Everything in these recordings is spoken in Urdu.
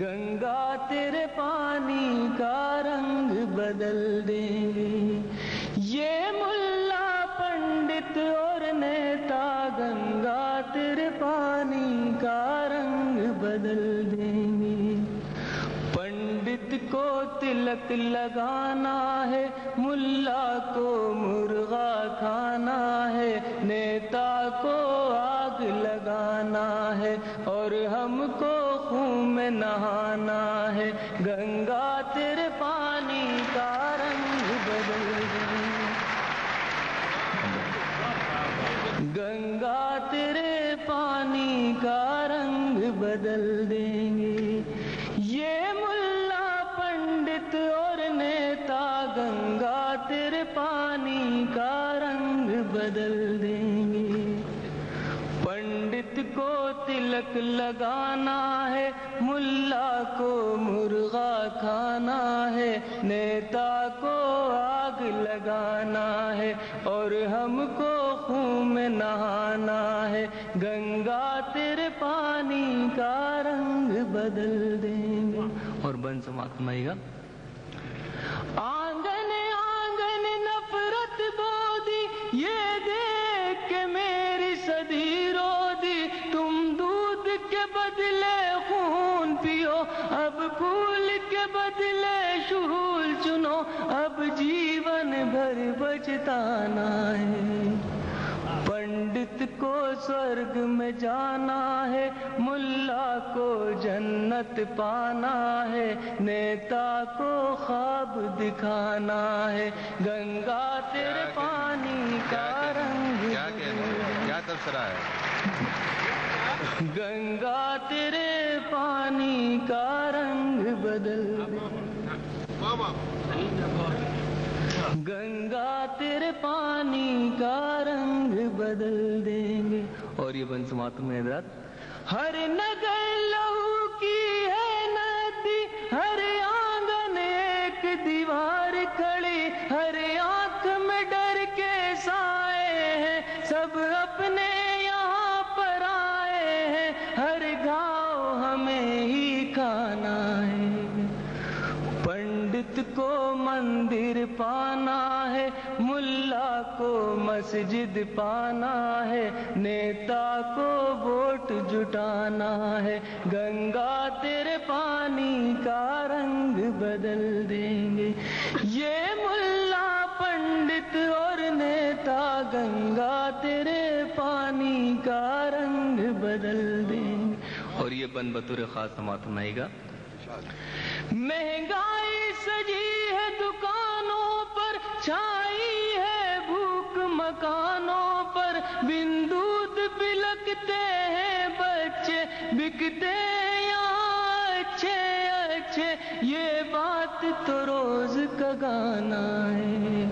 گنگا تیرے پانی کا رنگ بدل دیں گے، یہ ملا پنڈت اور نیتا گنگا تیرے پانی کا رنگ بدل دیں گے۔ پنڈت کو تلک لگانا ہے، ملا کو مرغا کھانا ہے، نیتا کو آگ لگانا ہے اور ہم کو خون میں نہانا ہے، گنگا تیرے پانی کا رنگ بدل دیں گے، گنگا تیرے پانی کا رنگ بدل دیں گے، یہ ملا پنڈت اور نیتا گنگا تیرے پانی کا رنگ بدل دیں گے۔ پنڈت کو تلک لگانا ہے، ملا کو مرغا کھانا ہے، نیتا کو آگ لگانا ہے اور ہم کو خون میں نہانا ہے، گنگا تیرے پانی کا رنگ بدل دیں گے۔ اور بن سماعت فرمائیے گا، آنگن آنگن نفرت بو دی، یہ دیکھ کے میری صدی رو دی، تم دودھ کے بدلے خون پیو، اب پھول کے بدلے شہول چنو، اب جیون بھر بچتانا ہے۔ پنڈت کو سورگ میں جانا ہے، ملا کو جنت پانا ہے، نیتا کو خواب دکھانا ہے، گنگا تیرے پانی کا رنگ کیا تبصرہ ہے؟ گنگا تیرے پانی کا رنگ بدل دے، گنگا تیرے پانی کا رنگ بدل دیں گے۔ اور یہ بن سماعت میں حضرات، ہر نگر لہو کی ہے ندی، ہر آنگن ایک دیوار کھڑی، ہر آنکھ میں ڈر کے سائے ہیں، سب اپنے یہاں پر آئے ہیں، ہر گھاؤ ہمیں ہی کھانا ہے۔ پنڈت کو مندر پانا ہے، ملا کو مسجد پانا ہے، نیتا کو ووٹ جٹانا ہے، گنگا تیرے پانی کا رنگ بدل دیں گے، یہ ملا پنڈت اور نیتا گنگا تیرے پانی کا رنگ بدل دیں گے۔ اور یہ بن بطور خاص سماعت فرمائے گا، مہنگائی سجی ہے دکانوں پر، چھائی ہے بھوک مکانوں پر، بن دودھ بلکتے ہیں بچے، بکتے یہاں اچھے اچھے، یہ بات تو روز کا گانا ہے۔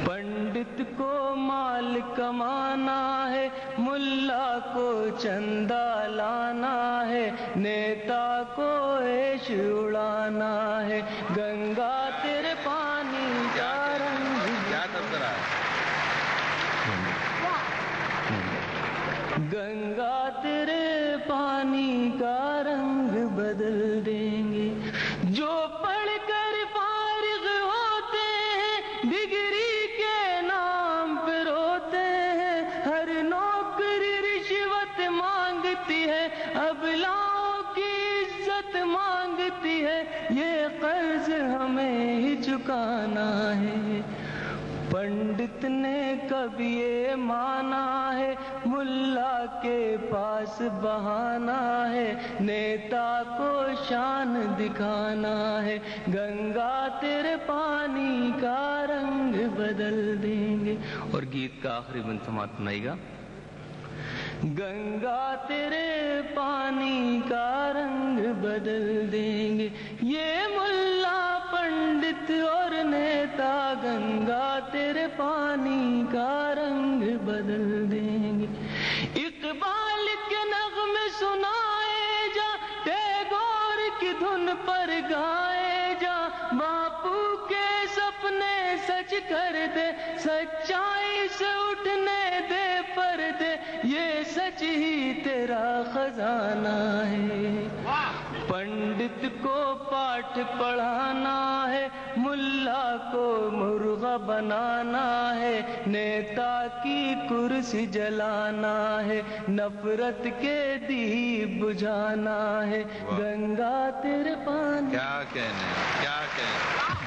پنڈت کو مال کمانا ہے، ملا کو چندہ لانا ہے، نیتا کو عیش اڑانا ہے، گنگا تیرے پانی کا رنگ، کیا تبصرہ ہے؟ گنگا تیرے پانی کا رنگ بدل دیں گے۔ جو پڑھ کر فارغ ہوتے ہیں، ڈگری کے نام پہ روتے ہیں، ہر نوکری رشوت مانگتی ہے، ابلاؤں کی عزت مانگتی ہے، یہ قرض ہمیں ہی چکانا ہے۔ پنڈت نے کبھی یہ مانا ہے، ملا کے پاس بہانا ہے، نیتا کو شان دکھانا ہے، گنگا تیرے پانی کا رنگ بدل دیں گے۔ اور گیت کا آخری بن سماعت سنائے گا، گنگا تیرے پانی کا رنگ بدل دیں گے، یہ ملا پنڈت اور نیتا گنگا تیرے پانی کا رنگ بدل دیں گے۔ اقبال کے نغمے سنائے جا، ٹیگور کی دھن پر گائے جا، باپو کے سپنے سچ کر دے، سچائی سے اٹھنے دے پردے، یہ سچ ہی تیرا خزانہ ہے۔ پاٹ پڑھانا ہے، ملا کو مرغا بنانا ہے، نیتا کی کرسی جلانا ہے، نفرت کے دیپ بجھانا ہے، گنگا تیرے پانی. کیا کہنے.